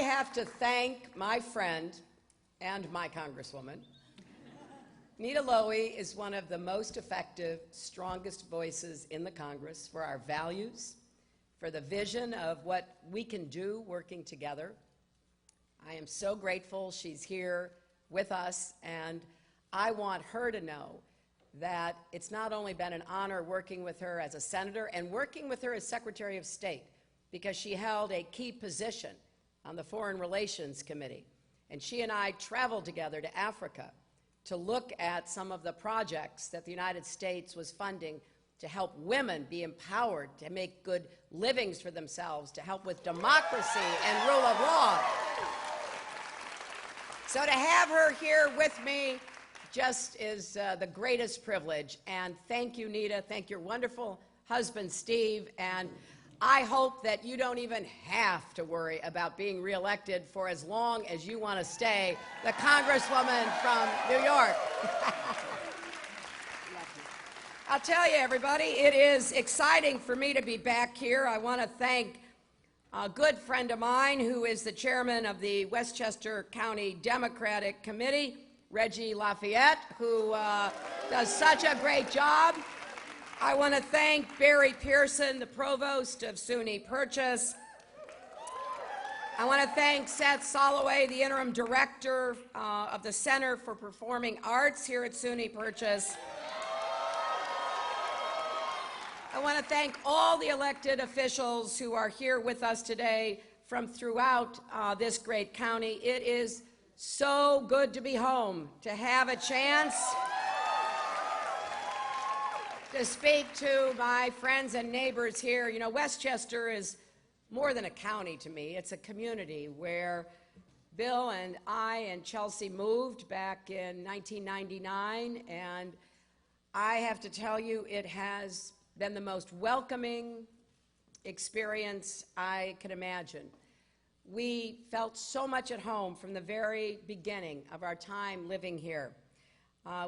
have to thank my friend and my Congresswoman. Nita Lowey is one of the most effective, strongest voices in the Congress for our values, for the vision of what we can do working together. I am so grateful she's here with us, and I want her to know that it's not only been an honor working with her as a senator and working with her as Secretary of State, because she held a key position on the Foreign Relations Committee. And she and I traveled together to Africa to look at some of the projects that the United States was funding to help women be empowered, to make good livings for themselves, to help with democracy and rule of law. So to have her here with me just is the greatest privilege. And thank you, Nita. Thank your wonderful husband, Steve. And I hope that you don't even have to worry about being reelected for as long as you want to stay the Congresswoman from New York. I'll tell you, everybody, it is exciting for me to be back here. I want to thank a good friend of mine who is the chairman of the Westchester County Democratic Committee, Reggie Lafayette, who does such a great job. I want to thank Barry Pearson, the provost of SUNY Purchase. I want to thank Seth Soloway, the interim director of the Center for Performing Arts here at SUNY Purchase. I want to thank all the elected officials who are here with us today from throughout this great county. It is so good to be home, to have a chance to speak to my friends and neighbors here. You know, Westchester is more than a county to me. It's a community where Bill and I and Chelsea moved back in 1999, and I have to tell you, it has been the most welcoming experience I could imagine. We felt so much at home from the very beginning of our time living here.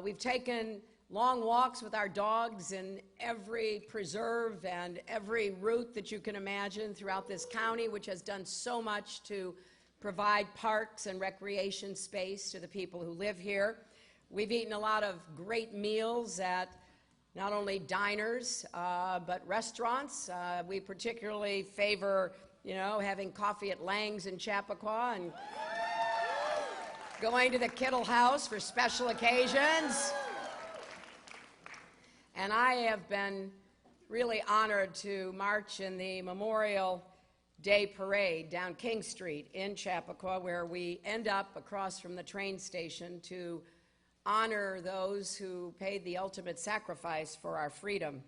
We've taken long walks with our dogs in every preserve and every route that you can imagine throughout this county, which has done so much to provide parks and recreation space to the people who live here. We've eaten a lot of great meals at not only diners, but restaurants. We particularly favor, you know, having coffee at Lang's in Chappaqua and going to the Kittle House for special occasions. And I have been really honored to march in the Memorial Day Parade down King Street in Chappaqua, where we end up across from the train station to honor those who paid the ultimate sacrifice for our freedom.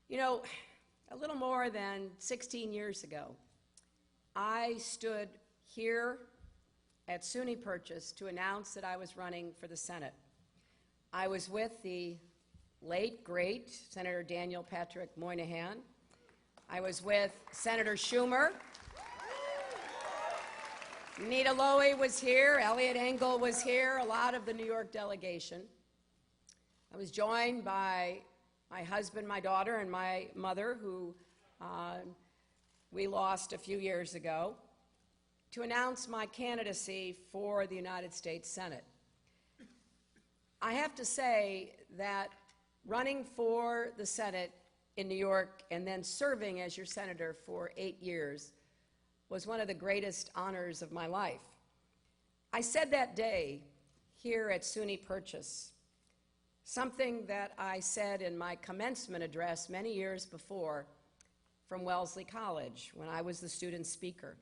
You know, a little more than 16 years ago, I stood here at SUNY Purchase to announce that I was running for the Senate. I was with the late, great Senator Daniel Patrick Moynihan. I was with Senator Schumer. Nita Lowey was here, Eliot Engel was here, a lot of the New York delegation. I was joined by my husband, my daughter, and my mother, who we lost a few years ago, to announce my candidacy for the United States Senate. I have to say that running for the Senate in New York and then serving as your senator for 8 years was one of the greatest honors of my life. I said that day here at SUNY Purchase something that I said in my commencement address many years before from Wellesley College when I was the student speaker.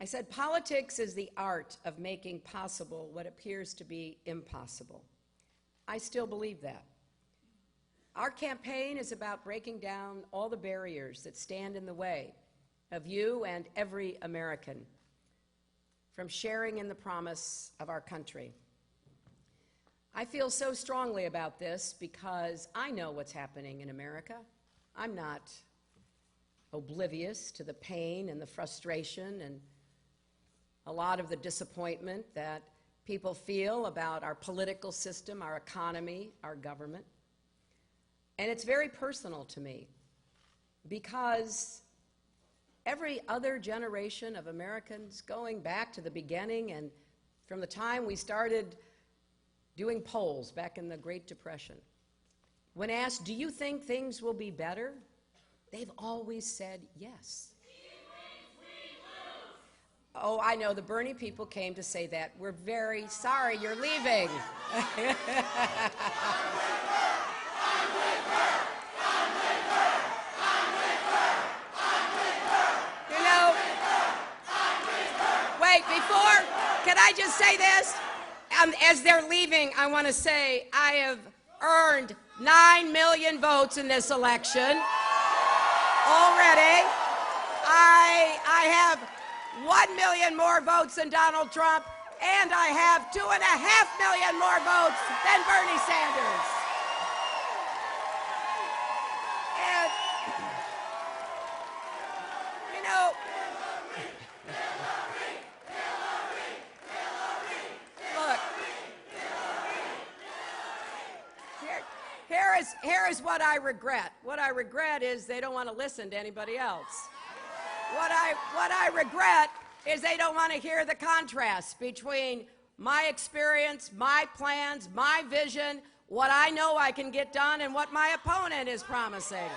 I said, politics is the art of making possible what appears to be impossible. I still believe that. Our campaign is about breaking down all the barriers that stand in the way of you and every American from sharing in the promise of our country. I feel so strongly about this because I know what's happening in America. I'm not oblivious to the pain and the frustration and a lot of the disappointment that people feel about our political system, our economy, our government. And it's very personal to me because every other generation of Americans going back to the beginning and from the time we started doing polls back in the Great Depression, when asked, do you think things will be better? They've always said yes. Oh, I know, the Bernie people came to say that. We're very sorry you're leaving. Wait, can I just say this? As they're leaving, I want to say I have earned 9 million votes in this election already. I have 1 million more votes than Donald Trump, and I have 2.5 million more votes than Bernie Sanders. And, you know, look, here is what I regret. What I regret is they don't want to listen to anybody else. What I regret is they don't want to hear the contrast between my experience, my plans, my vision, what I know I can get done, and what my opponent is promising.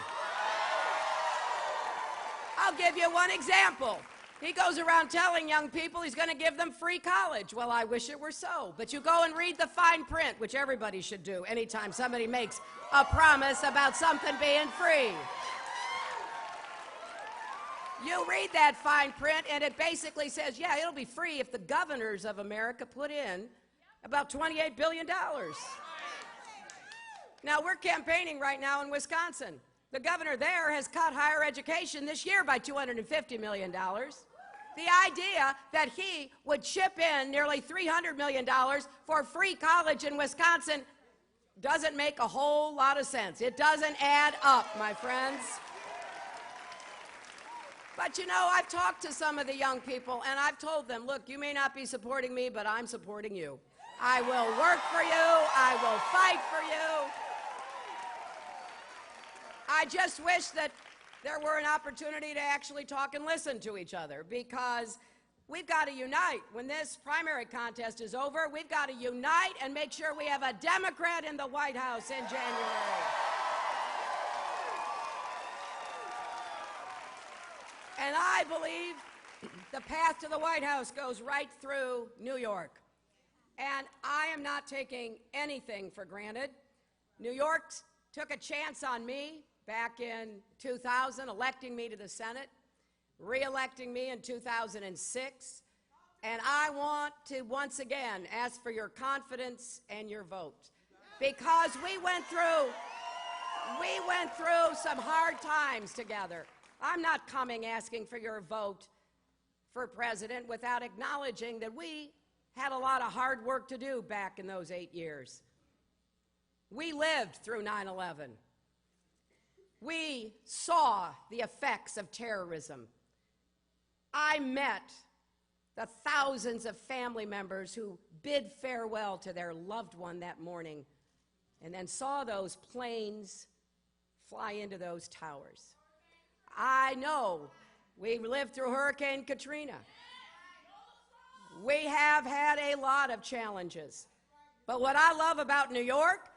I'll give you one example. He goes around telling young people he's going to give them free college. Well, I wish it were so. But you go and read the fine print, which everybody should do anytime somebody makes a promise about something being free. You read that fine print, and it basically says, yeah, it'll be free if the governors of America put in about $28 billion. Now, we're campaigning right now in Wisconsin. The governor there has cut higher education this year by $250 million. The idea that he would chip in nearly $300 million for free college in Wisconsin doesn't make a whole lot of sense. It doesn't add up, my friends. But you know, I've talked to some of the young people, and I've told them, look, you may not be supporting me, but I'm supporting you. I will work for you. I will fight for you. I just wish that there were an opportunity to actually talk and listen to each other, because we've got to unite. When this primary contest is over, we've got to unite and make sure we have a Democrat in the White House in January. And I believe the path to the White House goes right through New York. And I am not taking anything for granted. New York took a chance on me back in 2000, electing me to the Senate, re-electing me in 2006. And I want to once again ask for your confidence and your vote. Because we went through some hard times together. I'm not coming asking for your vote for president without acknowledging that we had a lot of hard work to do back in those 8 years. We lived through 9/11. We saw the effects of terrorism. I met the thousands of family members who bid farewell to their loved one that morning and then saw those planes fly into those towers. I know we lived through Hurricane Katrina. We have had a lot of challenges. But what I love about New York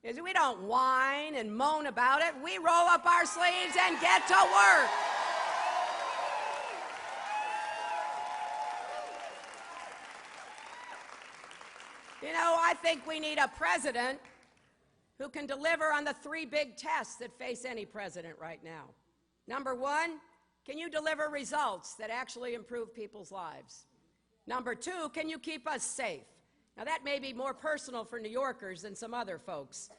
is we don't whine and moan about it. We roll up our sleeves and get to work. You know, I think we need a president who can deliver on the 3 big tests that face any president right now. Number 1, can you deliver results that actually improve people's lives? Number 2, can you keep us safe? Now, that may be more personal for New Yorkers than some other folks,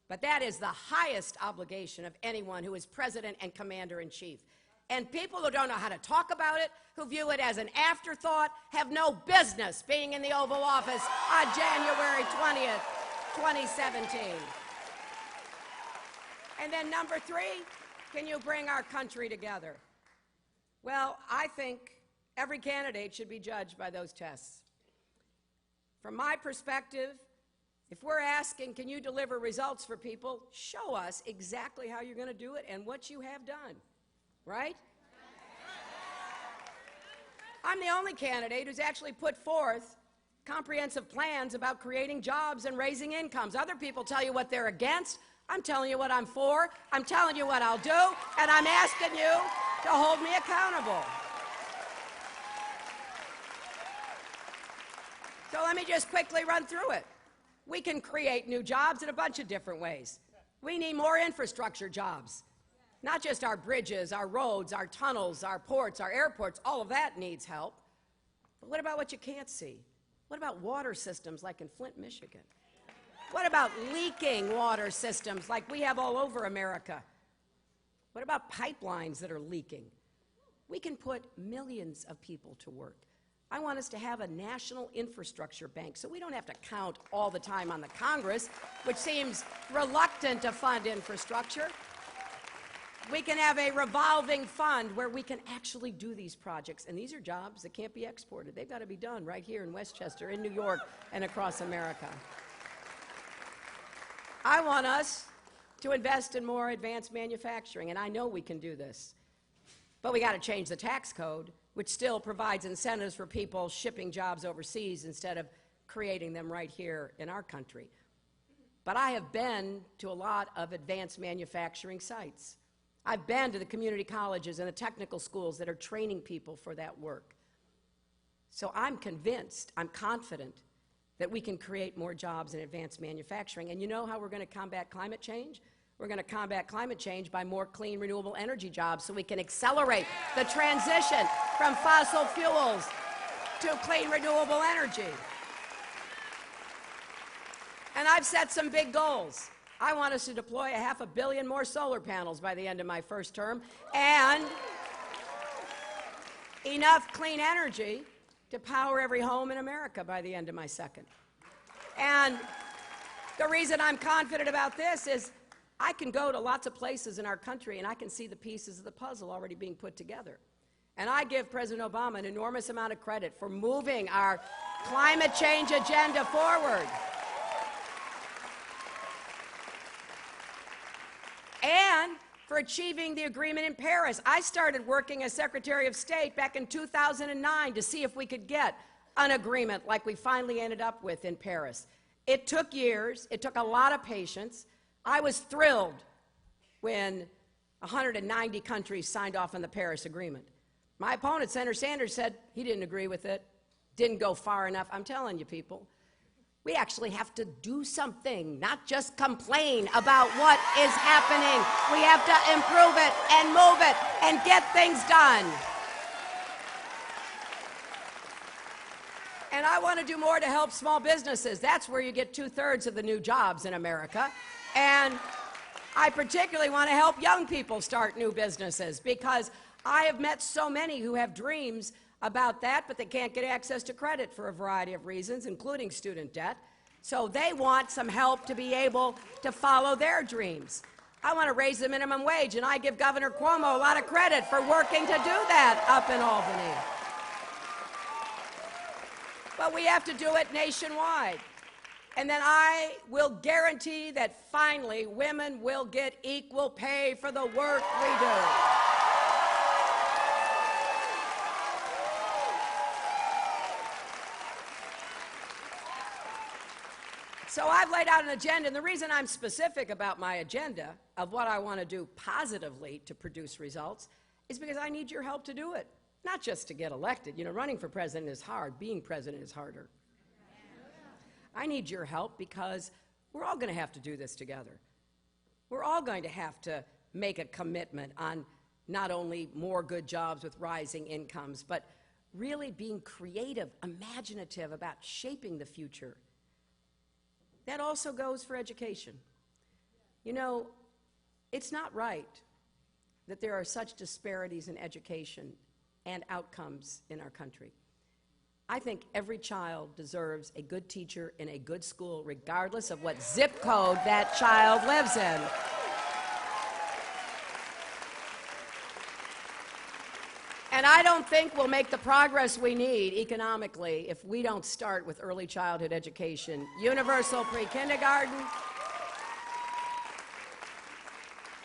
but that is the highest obligation of anyone who is president and commander-in-chief. And people who don't know how to talk about it, who view it as an afterthought, have no business being in the Oval Office on January 20th, 2017. And then number 3, can you bring our country together? Well, I think every candidate should be judged by those tests. From my perspective, if we're asking, can you deliver results for people, show us exactly how you're going to do it and what you have done, right? I'm the only candidate who's actually put forth comprehensive plans about creating jobs and raising incomes. Other people tell you what they're against. I'm telling you what I'm for. I'm telling you what I'll do, and I'm asking you to hold me accountable. So let me just quickly run through it. We can create new jobs in a bunch of different ways. We need more infrastructure jobs. Not just our bridges, our roads, our tunnels, our ports, our airports, all of that needs help. But what about what you can't see? What about water systems like in Flint, Michigan? What about leaking water systems like we have all over America? What about pipelines that are leaking? We can put millions of people to work. I want us to have a national infrastructure bank so we don't have to count all the time on the Congress, which seems reluctant to fund infrastructure. We can have a revolving fund where we can actually do these projects. And these are jobs that can't be exported. They've got to be done right here in Westchester, in New York, and across America. I want us to invest in more advanced manufacturing, and I know we can do this. But we got to change the tax code, which still provides incentives for people shipping jobs overseas instead of creating them right here in our country. But I have been to a lot of advanced manufacturing sites. I've been to the community colleges and the technical schools that are training people for that work. So I'm convinced, I'm confident that we can create more jobs in advanced manufacturing. And you know how we're going to combat climate change? We're going to combat climate change by more clean, renewable energy jobs so we can accelerate the transition from fossil fuels to clean, renewable energy. And I've set some big goals. I want us to deploy 500 million more solar panels by the end of my first term, and enough clean energy to power every home in America by the end of my second. And the reason I'm confident about this is I can go to lots of places in our country and I can see the pieces of the puzzle already being put together. And I give President Obama an enormous amount of credit for moving our climate change agenda forward. And for achieving the agreement in Paris. I started working as Secretary of State back in 2009 to see if we could get an agreement like we finally ended up with in Paris. It took years. It took a lot of patience. I was thrilled when 190 countries signed off on the Paris Agreement. My opponent, Senator Sanders, said he didn't agree with it, didn't go far enough. I'm telling you, people, we actually have to do something, not just complain about what is happening. We have to improve it and move it and get things done. And I want to do more to help small businesses. That's where you get 2/3 of the new jobs in America. And I particularly want to help young people start new businesses because I have met so many who have dreams about that, but they can't get access to credit for a variety of reasons, including student debt. So they want some help to be able to follow their dreams. I want to raise the minimum wage, and I give Governor Cuomo a lot of credit for working to do that up in Albany. But we have to do it nationwide. And then I will guarantee that finally women will get equal pay for the work we do. So I've laid out an agenda, and the reason I'm specific about my agenda of what I want to do positively to produce results is because I need your help to do it, not just to get elected. You know, running for president is hard. Being president is harder. I need your help because we're all going to have to do this together. We're all going to have to make a commitment on not only more good jobs with rising incomes, but really being creative, imaginative about shaping the future. That also goes for education. You know, it's not right that there are such disparities in education and outcomes in our country. I think every child deserves a good teacher in a good school, regardless of what zip code that child lives in. And I don't think we'll make the progress we need economically if we don't start with early childhood education, universal pre-kindergarten,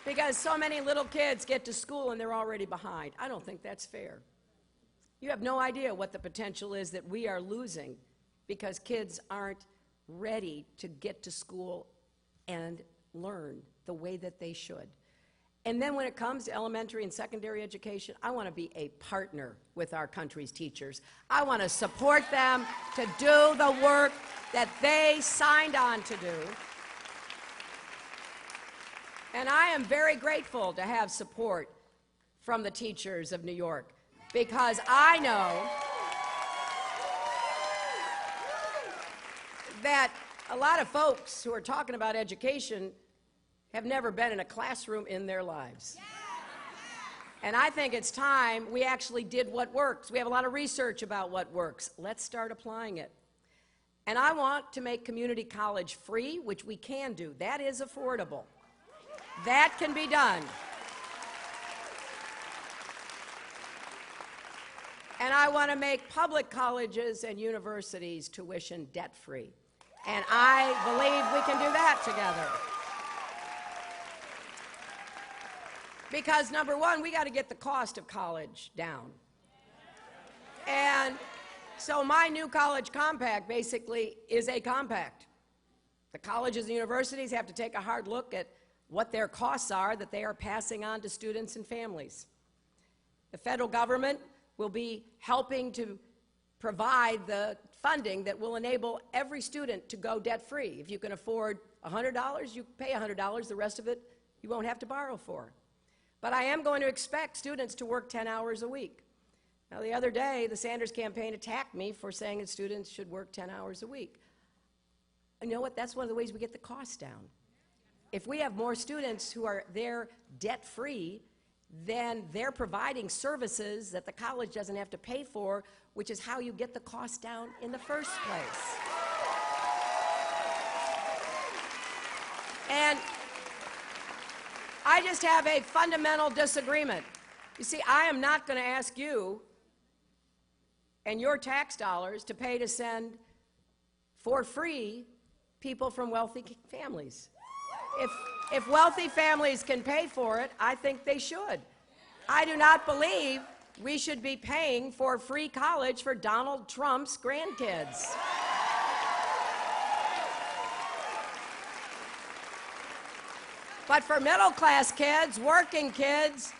because so many little kids get to school and they're already behind. I don't think that's fair. You have no idea what the potential is that we are losing because kids aren't ready to get to school and learn the way that they should. And then when it comes to elementary and secondary education, I want to be a partner with our country's teachers. I want to support them to do the work that they signed on to do. And I am very grateful to have support from the teachers of New York, because I know that a lot of folks who are talking about education have never been in a classroom in their lives. And I think it's time we actually did what works. We have a lot of research about what works. Let's start applying it. And I want to make community college free, which we can do. That is affordable. That can be done. And I want to make public colleges and universities tuition debt-free. And I believe we can do that together. Because number one, we got to get the cost of college down. And so my new college compact basically is a compact. The colleges and universities have to take a hard look at what their costs are that they are passing on to students and families. The federal government will be helping to provide the funding that will enable every student to go debt-free. If you can afford $100, you pay $100. The rest of it you won't have to borrow for. But I am going to expect students to work 10 hours a week. Now, the other day, the Sanders campaign attacked me for saying that students should work 10 hours a week. And you know what? That's one of the ways we get the cost down. If we have more students who are there debt-free, then they're providing services that the college doesn't have to pay for, which is how you get the cost down in the first place. And I just have a fundamental disagreement. You see, I am not going to ask you and your tax dollars to pay to send for free people from wealthy families. If wealthy families can pay for it, I think they should. I do not believe we should be paying for free college for Donald Trump's grandkids. But for middle-class kids, working kids,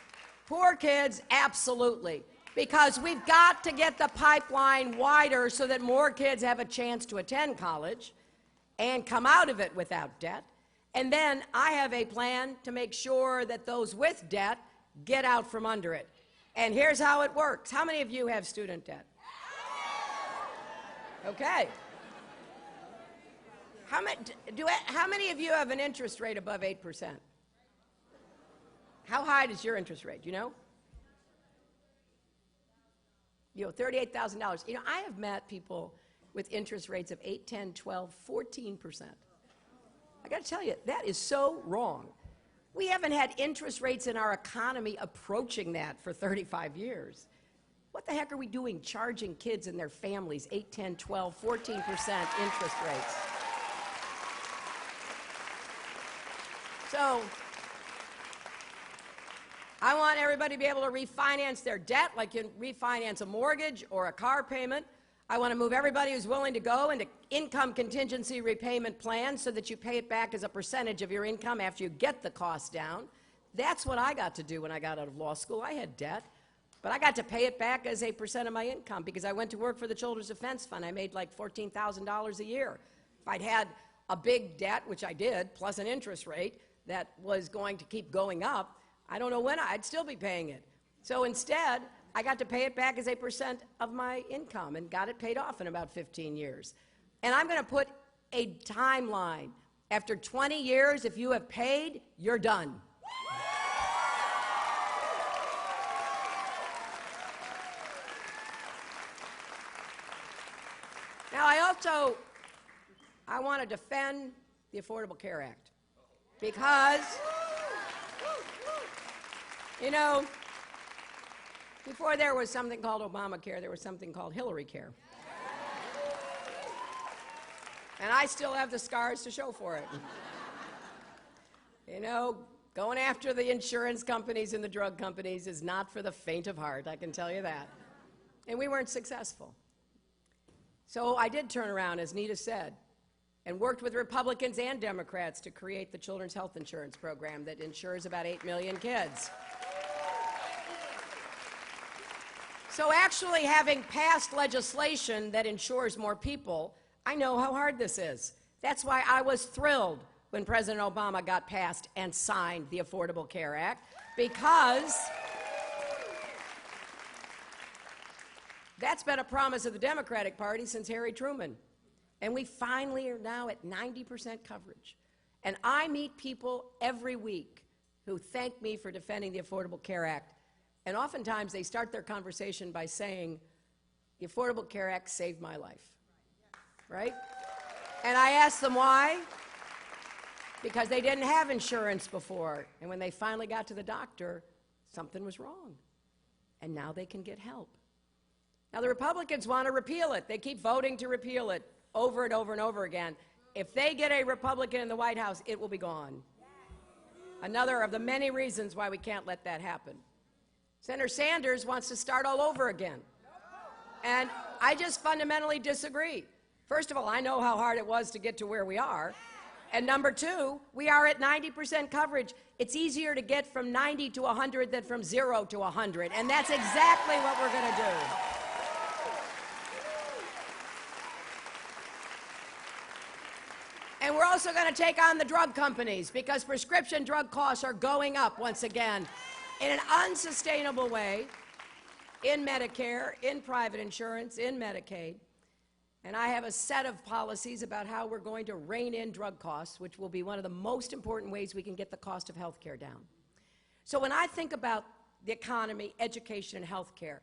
poor kids, absolutely. Because we've got to get the pipeline wider so that more kids have a chance to attend college and come out of it without debt. And then I have a plan to make sure that those with debt get out from under it. And here's how it works. How many of you have student debt? Okay. How many of you have an interest rate above 8%? How high is your interest rate? Do you know? You know, $38,000. You know, I have met people with interest rates of 8, 10, 12, 14%. I got to tell you, that is so wrong. We haven't had interest rates in our economy approaching that for 35 years. What the heck are we doing charging kids and their families 8, 10, 12, 14% interest rates? So I want everybody to be able to refinance their debt like you refinance a mortgage or a car payment. I want to move everybody who's willing to go into income contingency repayment plans so that you pay it back as a percentage of your income after you get the cost down. That's what I got to do when I got out of law school. I had debt, but I got to pay it back as a percent of my income because I went to work for the Children's Defense Fund. I made like $14,000 a year. If I'd had a big debt, which I did, plus an interest rate that was going to keep going up, I don't know when I'd still be paying it. So instead, I got to pay it back as a percent of my income and got it paid off in about 15 years. And I'm going to put a timeline. After 20 years, if you have paid, you're done. Now, I want to defend the Affordable Care Act because, you know, before there was something called Obamacare, there was something called Hillary Care. And I still have the scars to show for it. You know, going after the insurance companies and the drug companies is not for the faint of heart, I can tell you that. and we weren't successful. So I did turn around, as Nita said, and worked with Republicans and Democrats to create the Children's Health Insurance Program that insures about 8 million kids. So actually having passed legislation that insures more people, I know how hard this is. That's why I was thrilled when President Obama got passed and signed the Affordable Care Act, because that's been a promise of the Democratic Party since Harry Truman. And we finally are now at 90% coverage. And I meet people every week who thank me for defending the Affordable Care Act. And oftentimes they start their conversation by saying, the Affordable Care Act saved my life, right? And I ask them why. Because they didn't have insurance before. And when they finally got to the doctor, something was wrong. And now they can get help. Now the Republicans want to repeal it. They keep voting to repeal it over and over and over again. If they get a Republican in the White House, it will be gone. Another of the many reasons why we can't let that happen. Senator Sanders wants to start all over again. And I just fundamentally disagree. First of all, I know how hard it was to get to where we are. And number two, we are at 90% coverage. It's easier to get from 90 to 100 than from 0 to 100. And that's exactly what we're going to do. And we're also going to take on the drug companies, because prescription drug costs are going up once again in an unsustainable way in Medicare, in private insurance, in Medicaid. And I have a set of policies about how we're going to rein in drug costs, which will be one of the most important ways we can get the cost of health care down. So when I think about the economy, education, and health care,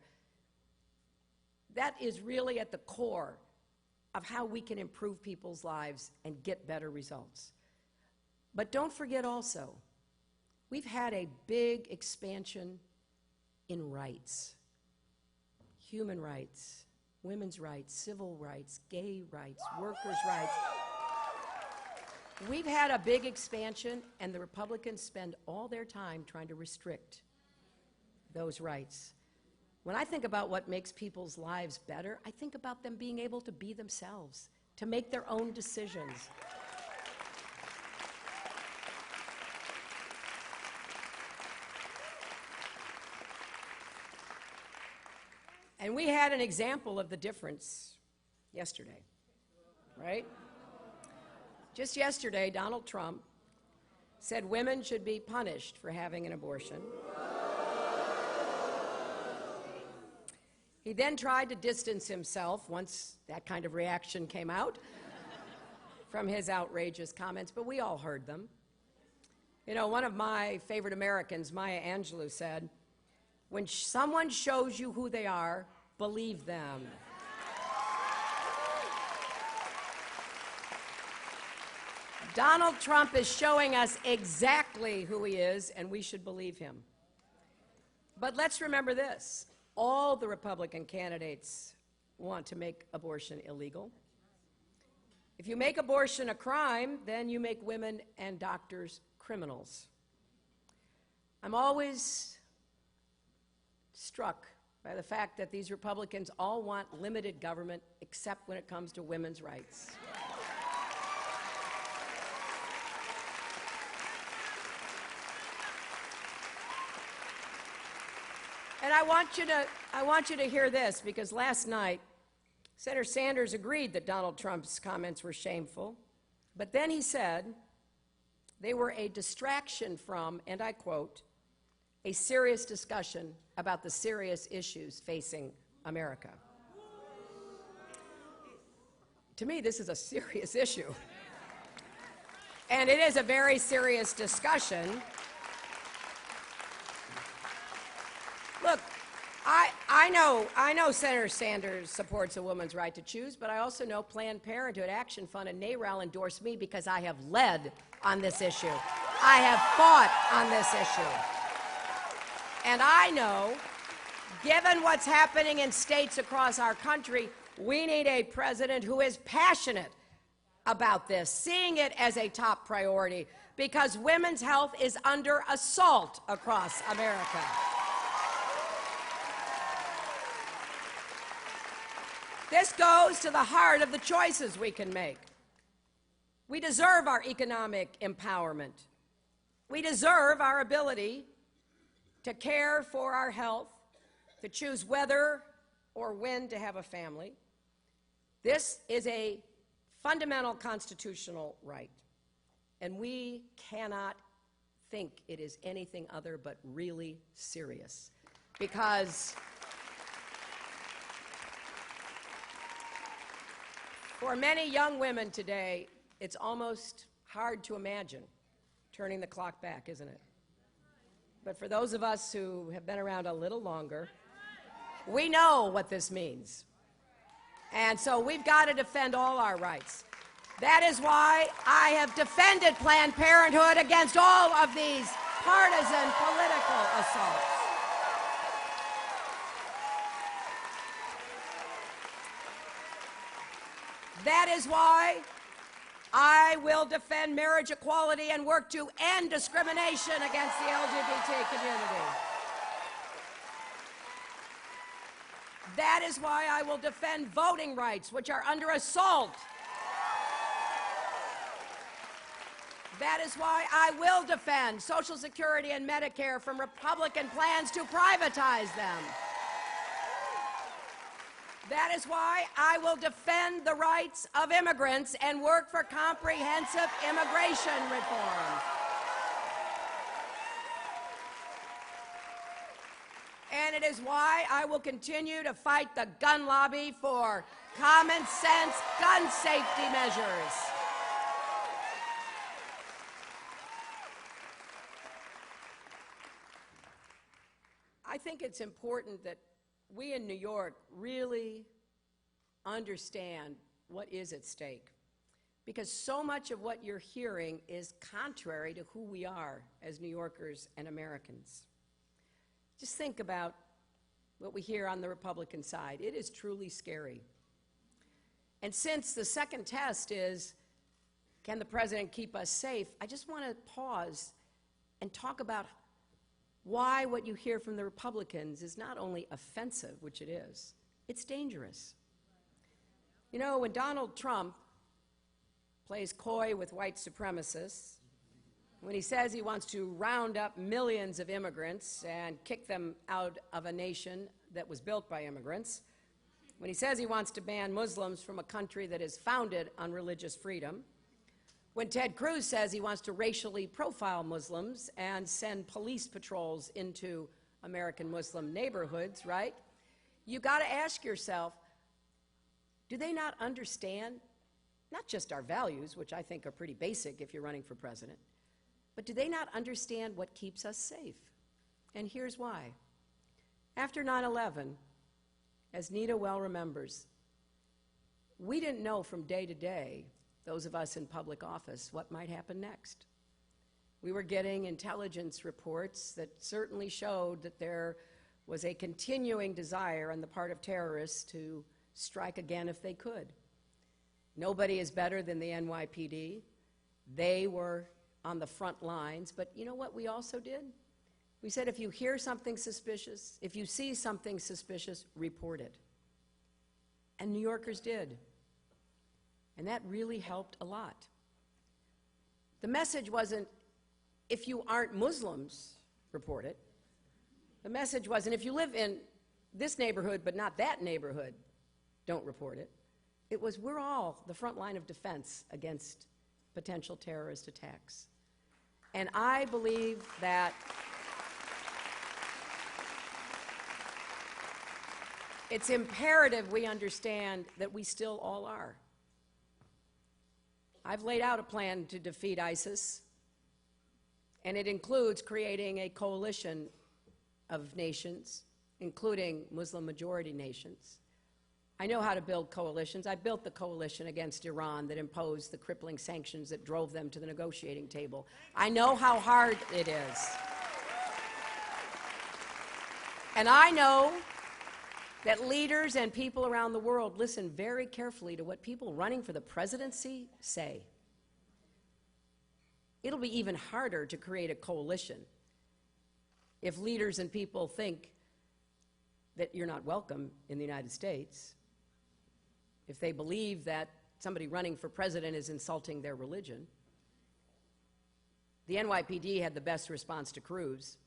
that is really at the core of how we can improve people's lives and get better results. But don't forget also, we've had a big expansion in rights, human rights, women's rights, civil rights, gay rights, workers' rights. We've had a big expansion, and the Republicans spend all their time trying to restrict those rights. When I think about what makes people's lives better, I think about them being able to be themselves, to make their own decisions. And we had an example of the difference yesterday, right? Just yesterday, Donald Trump said women should be punished for having an abortion. He then tried to distance himself once that kind of reaction came out from his outrageous comments, but we all heard them. You know, one of my favorite Americans, Maya Angelou, said, when someone shows you who they are, believe them. Donald Trump is showing us exactly who he is, and we should believe him. But let's remember this. All the Republican candidates want to make abortion illegal. If you make abortion a crime, then you make women and doctors criminals. I'm always struck by the fact that these Republicans all want limited government, except when it comes to women's rights. And I want you to hear this, because last night, Senator Sanders agreed that Donald Trump's comments were shameful, but then he said they were a distraction from, and I quote, a serious discussion about the serious issues facing America. To me, this is a serious issue. And it is a very serious discussion. Look, I know Senator Sanders supports a woman's right to choose, but I also know Planned Parenthood Action Fund and NARAL endorse me because I have led on this issue. I have fought on this issue. And I know, given what's happening in states across our country, we need a president who is passionate about this, seeing it as a top priority, because women's health is under assault across America. This goes to the heart of the choices we can make. We deserve our economic empowerment. We deserve our ability to care for our health, to choose whether or when to have a family. This is a fundamental constitutional right, and we cannot think it is anything other but really serious, because for many young women today, it's almost hard to imagine turning the clock back, isn't it? But for those of us who have been around a little longer, we know what this means. And so we've got to defend all our rights. That is why I have defended Planned Parenthood against all of these partisan political assaults. That is why I will defend marriage equality and work to end discrimination against the LGBT community. That is why I will defend voting rights, which are under assault. That is why I will defend Social Security and Medicare from Republican plans to privatize them. That is why I will defend the rights of immigrants and work for comprehensive immigration reform. And it is why I will continue to fight the gun lobby for common sense gun safety measures. I think it's important that we in New York really understand what is at stake, because so much of what you're hearing is contrary to who we are as New Yorkers and Americans. Just think about what we hear on the Republican side. It is truly scary. And since the second test is, can the president keep us safe, I just want to pause and talk about why what you hear from the Republicans is not only offensive, which it is, it's dangerous. You know, when Donald Trump plays coy with white supremacists, when he says he wants to round up millions of immigrants and kick them out of a nation that was built by immigrants, when he says he wants to ban Muslims from a country that is founded on religious freedom, when Ted Cruz says he wants to racially profile Muslims and send police patrols into American Muslim neighborhoods, right? You got to ask yourself, do they not understand not just our values, which I think are pretty basic if you're running for president, but do they not understand what keeps us safe? And here's why. After 9/11, as Nita well remembers, we didn't know from day to day, those of us in public office, what might happen next. We were getting intelligence reports that certainly showed that there was a continuing desire on the part of terrorists to strike again if they could. Nobody is better than the NYPD. They were on the front lines, but you know what we also did? We said, if you hear something suspicious, if you see something suspicious, report it. And New Yorkers did. And that really helped a lot. The message wasn't, if you aren't Muslims, report it. The message wasn't, if you live in this neighborhood but not that neighborhood, don't report it. It was, we're all the front line of defense against potential terrorist attacks. And I believe that it's imperative we understand that we still all are. I've laid out a plan to defeat ISIS, and it includes creating a coalition of nations, including Muslim-majority nations. I know how to build coalitions. I built the coalition against Iran that imposed the crippling sanctions that drove them to the negotiating table. I know how hard it is. And I know that leaders and people around the world listen very carefully to what people running for the presidency say. It'll be even harder to create a coalition if leaders and people think that you're not welcome in the United States. if they believe that somebody running for president is insulting their religion. The NYPD had the best response to Cruz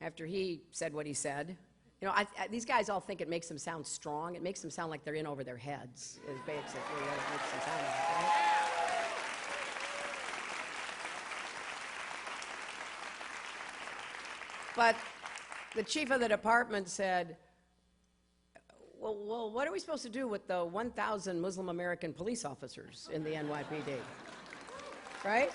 after he said what he said. You know, these guys all think it makes them sound strong. It makes them sound like they're in over their heads, is basically what it makes them sound like, right? But the chief of the department said, well, what are we supposed to do with the 1,000 Muslim American police officers in the NYPD? Right?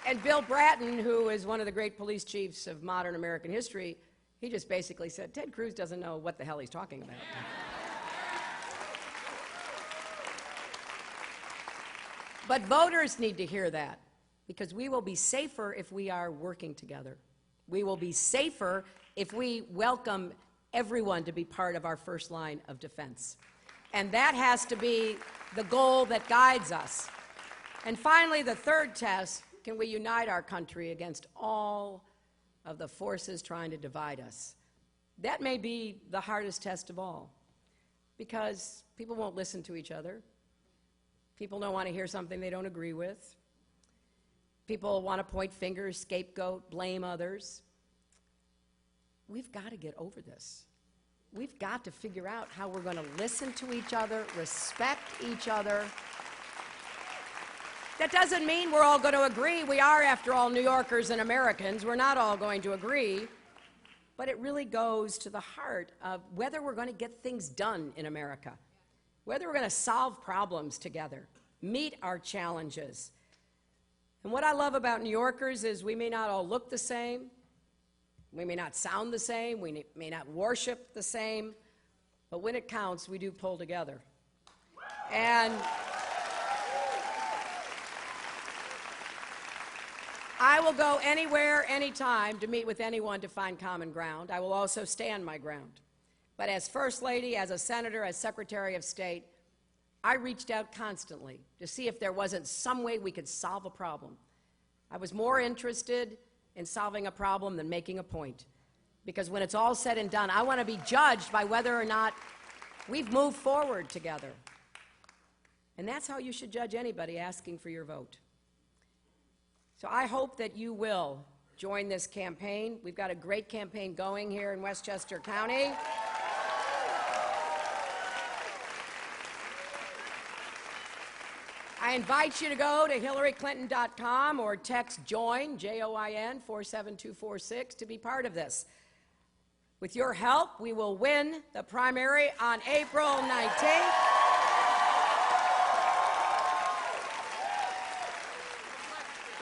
And Bill Bratton, who is one of the great police chiefs of modern American history, he just basically said, Ted Cruz doesn't know what the hell he's talking about. But voters need to hear that, because we will be safer if we are working together. We will be safer if we welcome everyone to be part of our first line of defense. And that has to be the goal that guides us. And finally, the third test: can we unite our country against all of the forces trying to divide us? That may be the hardest test of all, because people won't listen to each other. People don't want to hear something they don't agree with. People want to point fingers, scapegoat, blame others. We've got to get over this. We've got to figure out how we're going to listen to each other, respect each other. That doesn't mean we're all going to agree. We are, after all, New Yorkers and Americans. We're not all going to agree. But it really goes to the heart of whether we're going to get things done in America, whether we're going to solve problems together, meet our challenges. And what I love about New Yorkers is we may not all look the same, we may not sound the same, we may not worship the same, but when it counts, we do pull together. And I will go anywhere, anytime to meet with anyone to find common ground. I will also stand my ground. But as First Lady, as a Senator, as Secretary of State, I reached out constantly to see if there wasn't some way we could solve a problem. I was more interested in solving a problem than making a point. Because when it's all said and done, I want to be judged by whether or not we've moved forward together. And that's how you should judge anybody asking for your vote. So I hope that you will join this campaign. We've got a great campaign going here in Westchester County. I invite you to go to HillaryClinton.com or text JOIN, J-O-I-N, 47246 to be part of this. With your help, we will win the primary on April 19th.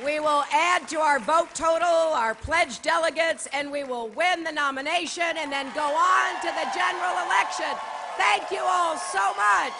We will add to our vote total, our pledged delegates, and we will win the nomination and then go on to the general election. Thank you all so much.